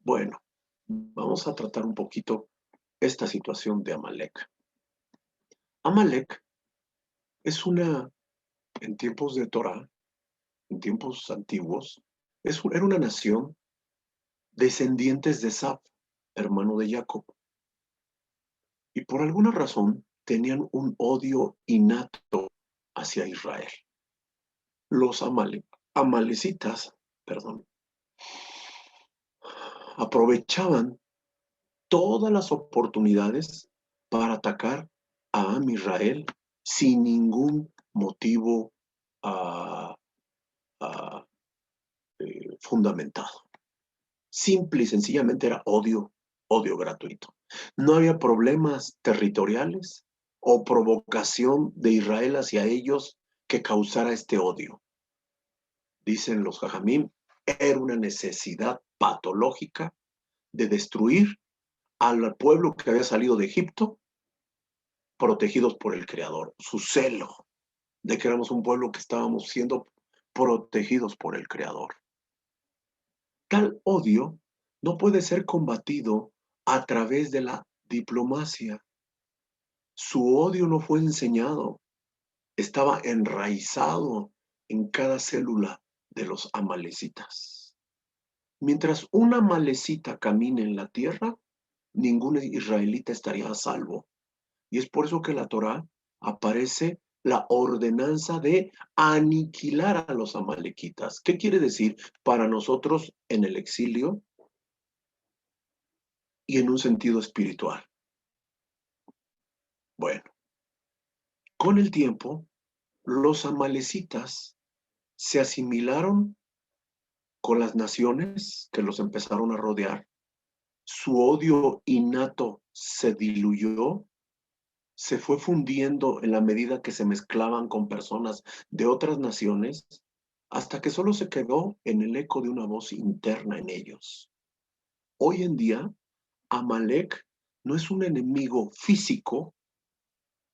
Bueno, vamos a tratar un poquito esta situación de Amalek. Amalek es en tiempos de Torah, en tiempos antiguos, era una nación descendientes de Esaf, hermano de Jacob. Y por alguna razón tenían un odio innato hacia Israel. Los amalecitas, perdón, aprovechaban todas las oportunidades para atacar a Israel sin ningún motivo uh, uh, fundamentado. Simple y sencillamente era odio, odio gratuito. No había problemas territoriales o provocación de Israel hacia ellos que causara este odio. Dicen los jajamim, era una necesidad patológica de destruir al pueblo que había salido de Egipto, protegidos por el Creador. Su celo de que éramos un pueblo que estábamos siendo protegidos por el Creador. Tal odio no puede ser combatido a través de la diplomacia. Su odio no fue enseñado, estaba enraizado en cada célula de los amalecitas. Mientras una amalecita camine en la tierra, ningún israelita estaría a salvo. Y es por eso que en la Torá aparece la ordenanza de aniquilar a los amalequitas. ¿Qué quiere decir para nosotros en el exilio y en un sentido espiritual? Bueno, con el tiempo, los amalecitas se asimilaron con las naciones que los empezaron a rodear. Su odio innato se diluyó, se fue fundiendo en la medida que se mezclaban con personas de otras naciones, hasta que solo se quedó en el eco de una voz interna en ellos. Hoy en día, Amalek no es un enemigo físico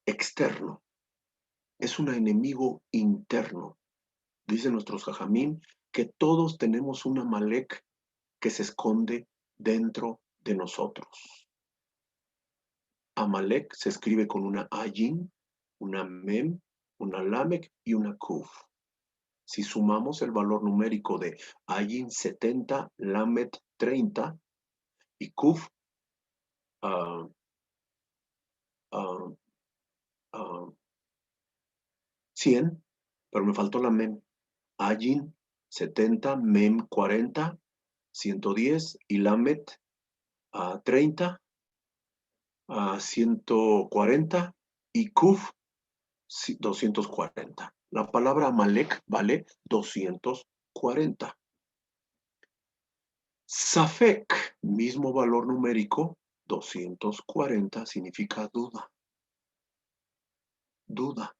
externo, es un enemigo interno. Dicen nuestros jajamín que todos tenemos un Amalek que se esconde dentro de nosotros. Amalek se escribe con una Ayin, una Mem, una Lamek y una Kuf. Si sumamos el valor numérico de Ayin 70, Lamet 30 y Kuf 100, pero me faltó la Mem. Ayin 70, Mem 40, 110 y Lamet 30, 140 y Kuf 240. La palabra Amalek vale 240. Safek, mismo valor numérico, 240 significa duda. Duda.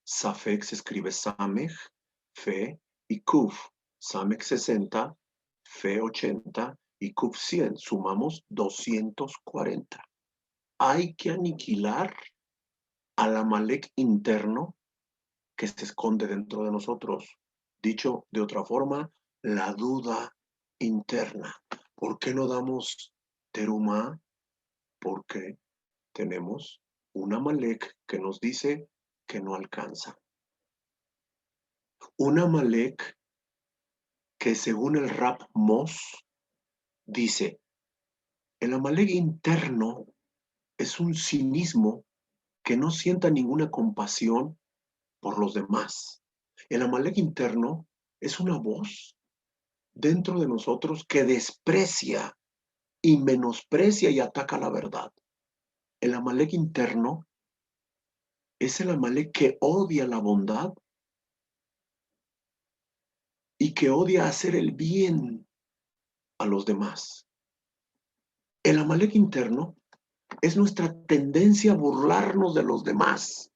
Safek se escribe Samech, fe y Kuf. Samech 60, fe 80 y Kuf 100. Sumamos 240. Hay que aniquilar al Amalek interno que se esconde dentro de nosotros. Dicho de otra forma, la duda interna. ¿Por qué no damos terumá? Porque tenemos un Amalek que nos dice que no alcanza. Un Amalek que según el Rab Mos dice, el Amalek interno es un cinismo que no sienta ninguna compasión por los demás. El Amalek interno es una voz dentro de nosotros que desprecia y menosprecia y ataca la verdad. El Amalek interno es el Amalek que odia la bondad y que odia hacer el bien a los demás. El Amalek interno es nuestra tendencia a burlarnos de los demás.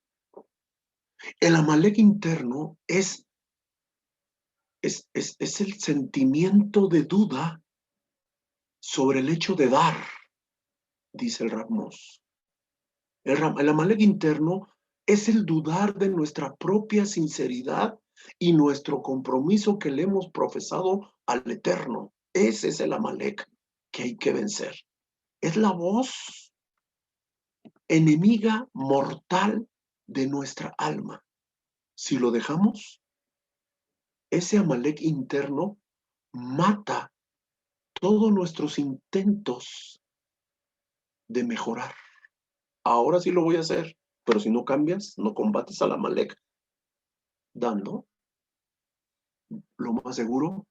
El Amalek interno es el sentimiento de duda sobre el hecho de dar, dice el Rab Mos. El Amalek interno es el dudar de nuestra propia sinceridad y nuestro compromiso que le hemos profesado al Eterno. Ese es el Amalek que hay que vencer. Es la voz enemiga mortal de nuestra alma. Si lo dejamos, ese Amalek interno mata todos nuestros intentos de mejorar. Ahora sí lo voy a hacer, pero si no cambias, no combates al Amalek dando, lo más seguro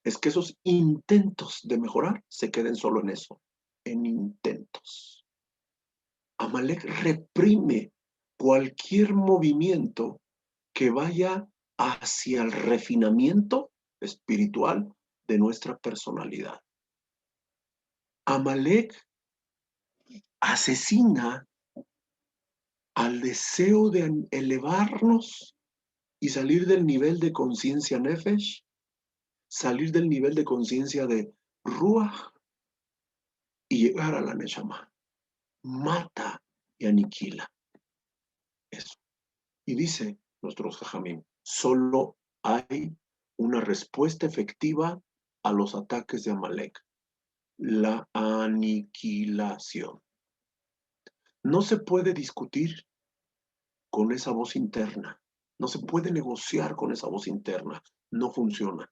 es que esos intentos de mejorar se queden solo en eso, en intentos. Amalek reprime cualquier movimiento que vaya hacia el refinamiento espiritual de nuestra personalidad. Amalek asesina al deseo de elevarnos y salir del nivel de conciencia nefesh, salir del nivel de conciencia de ruach y llegar a la neshama. Mata y aniquila. Eso. Y dice nuestros jajamim, solo hay una respuesta efectiva a los ataques de Amalek, la aniquilación. No se puede discutir con esa voz interna, no se puede negociar con esa voz interna, no funciona.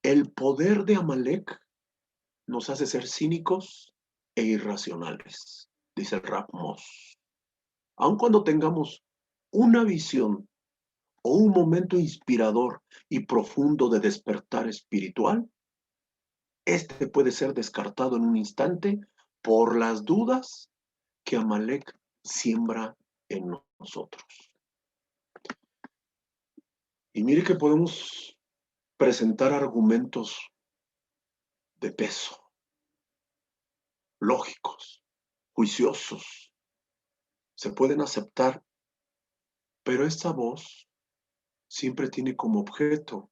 El poder de Amalek nos hace ser cínicos e irracionales, dice el Rav Mos. Aun cuando tengamos una visión o un momento inspirador y profundo de despertar espiritual, este puede ser descartado en un instante por las dudas que Amalek siembra en nosotros. Y mire que podemos presentar argumentos de peso, lógicos, juiciosos, se pueden aceptar, pero esta voz siempre tiene como objeto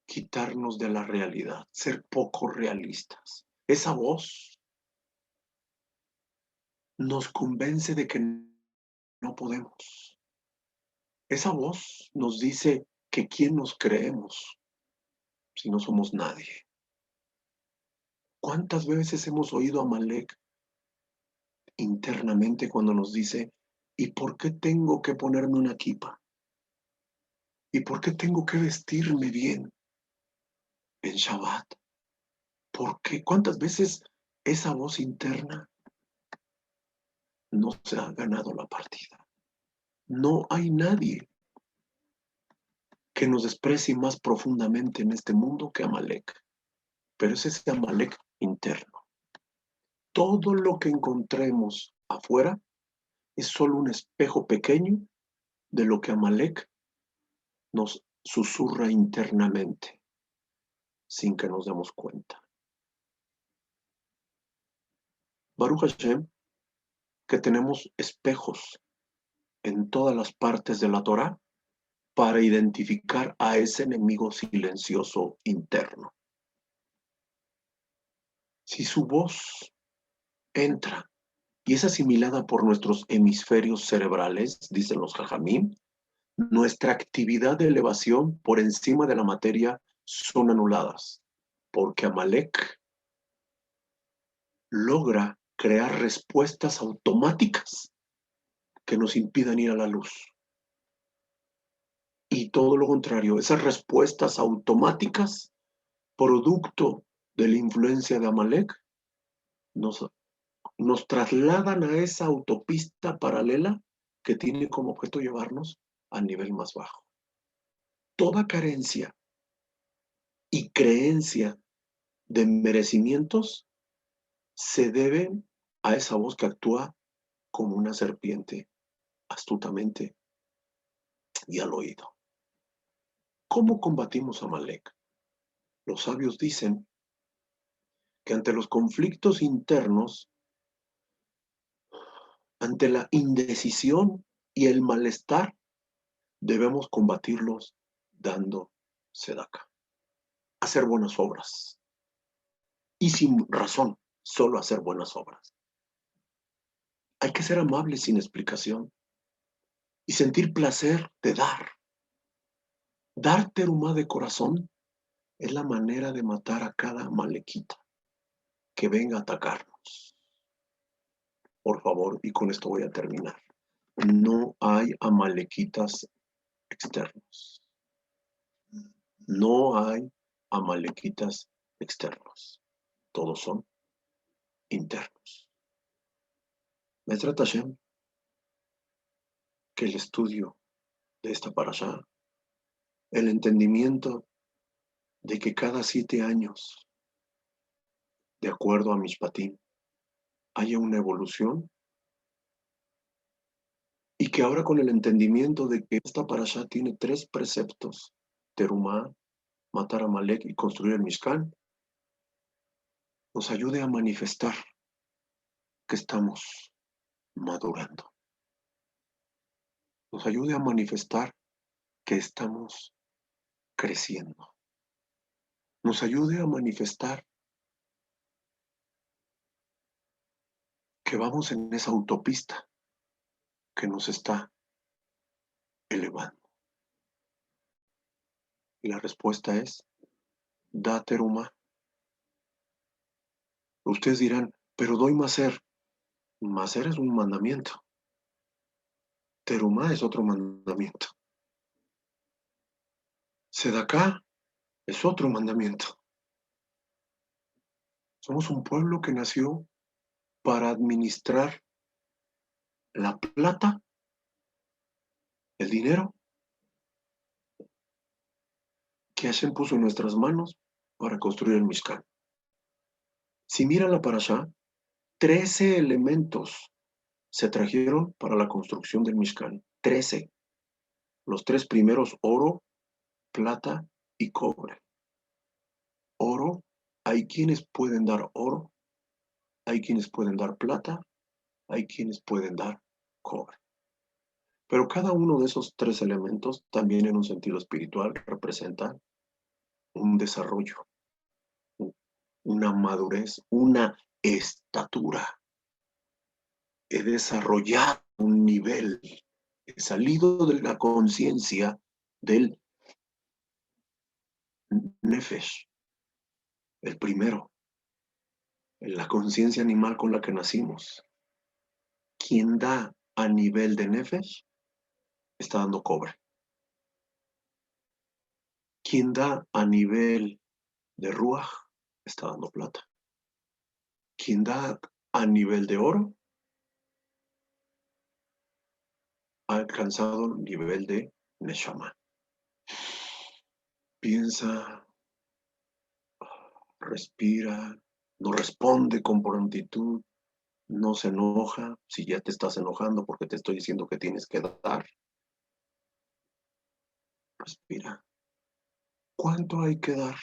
quitarnos de la realidad, ser poco realistas. Esa voz nos convence de que no podemos. Esa voz nos dice que quién nos creemos si no somos nadie. ¿Cuántas veces hemos oído a Amalek internamente cuando nos dice, ¿y por qué tengo que ponerme una kipa? ¿Y por qué tengo que vestirme bien en Shabbat? ¿Por qué? ¿Cuántas veces esa voz interna no se ha ganado la partida? No hay nadie que nos desprecie más profundamente en este mundo que Amalek, pero es ese Amalek interno. Todo lo que encontremos afuera es solo un espejo pequeño de lo que Amalek nos susurra internamente, sin que nos demos cuenta. Baruch Hashem, que tenemos espejos en todas las partes de la Torá para identificar a ese enemigo silencioso interno. Si su voz entra y es asimilada por nuestros hemisferios cerebrales, dicen los jajamim, nuestra actividad de elevación por encima de la materia son anuladas, porque Amalek logra crear respuestas automáticas que nos impidan ir a la luz. Y todo lo contrario, esas respuestas automáticas, producto de la influencia de Amalek, nos trasladan a esa autopista paralela que tiene como objeto llevarnos al nivel más bajo. Toda carencia y creencia de merecimientos se deben a esa voz que actúa como una serpiente astutamente y al oído. ¿Cómo combatimos a Amalek? Los sabios dicen que ante los conflictos internos, ante la indecisión y el malestar, debemos combatirlos dando sedaka, hacer buenas obras. Y sin razón, solo hacer buenas obras. Hay que ser amable sin explicación y sentir placer de dar. Dar terumá de corazón es la manera de matar a cada malequita que venga a atacarnos. Por favor, y con esto voy a terminar. No hay amalequitas externos. No hay amalequitas externos. Todos son internos. Mesrat Hashem, que el estudio de esta parashá, el entendimiento de que cada 7 años, de acuerdo a Mishpatim, haya una evolución, y que ahora con el entendimiento de que esta parashá tiene 3 preceptos, terumá, matar a Amalek y construir el Mishkan, nos ayude a manifestar que estamos madurando. Nos ayude a manifestar que estamos creciendo. Nos ayude a manifestar que vamos en esa autopista que nos está elevando. Y la respuesta es, da terumá. Ustedes dirán, pero doy maser. Maser es un mandamiento. Terumá es otro mandamiento. Sedaká es otro mandamiento. Somos un pueblo que nació para administrar la plata, el dinero que Hashem puso en nuestras manos para construir el Mishkan. Si mira la parashá, 13 elementos se trajeron para la construcción del Mishkan. 13. Los 3 primeros, oro, plata y cobre. Oro, hay quienes pueden dar oro, hay quienes pueden dar plata, hay quienes pueden dar cobre. Pero cada uno de esos 3 elementos, también en un sentido espiritual, representa un desarrollo, una madurez, una estatura. He desarrollado un nivel, he salido de la conciencia del nefesh, el primero, en la conciencia animal con la que nacimos. Quien da a nivel de nefesh está dando cobre. Quien da a nivel de ruach está dando plata. Quien da a nivel de oro ha alcanzado el nivel de neshama. Piensa, respira, no responde con prontitud, no se enoja. Si ya te estás enojando porque te estoy diciendo que tienes que dar, respira. ¿Cuánto hay que dar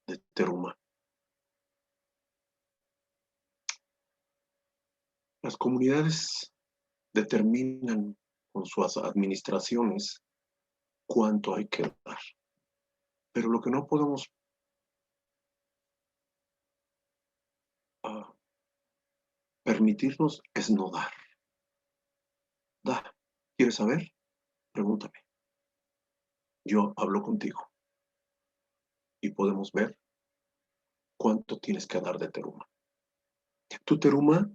de teruma? Las comunidades determinan con sus administraciones cuánto hay que dar. Pero lo que no podemos permitirnos es no dar. Da. ¿Quieres saber? Pregúntame. Yo hablo contigo y podemos ver cuánto tienes que dar de teruma. Tu teruma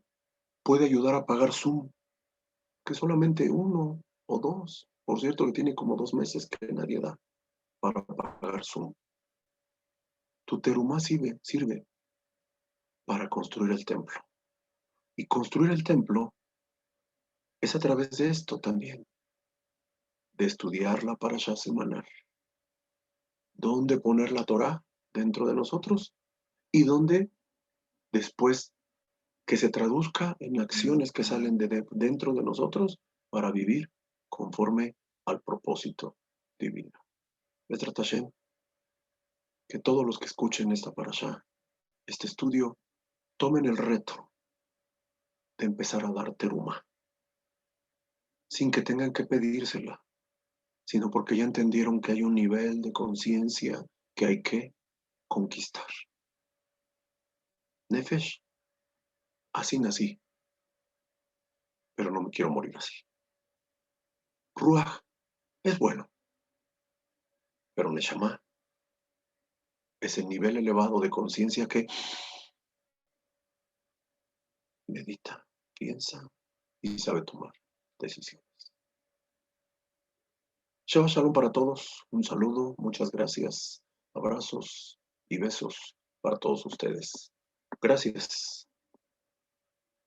puede ayudar a pagar Zoom, que solamente 1 o 2. Por cierto, que tiene como 2 meses que nadie da para pagar Zoom. Tu teruma sirve para construir el templo. Y construir el templo es a través de esto también, de estudiar la parashá semanal. ¿Dónde poner la Torá dentro de nosotros? Y dónde después que se traduzca en acciones que salen de dentro de nosotros para vivir conforme al propósito divino. Besrat Hashem, que todos los que escuchen esta parashá, este estudio, tomen el reto de empezar a dar teruma, sin que tengan que pedírsela, sino porque ya entendieron que hay un nivel de conciencia que hay que conquistar. Nefesh, así nací. pero no me quiero morir así. Ruach es bueno, pero Neshama es el nivel elevado de conciencia que medita, piensa y sabe tomar decisiones. Shabbat Shalom para todos, un saludo, muchas gracias, abrazos y besos para todos ustedes. Gracias.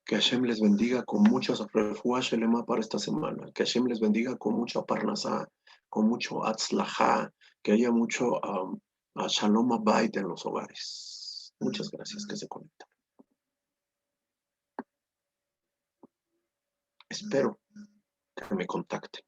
Que Hashem les bendiga con muchas refuah shelema para esta semana. Que Hashem les bendiga con mucha parnasá, con mucho atzlajá, que haya mucho shalom abayit en los hogares. Muchas gracias que se conectan. Espero que me contacten.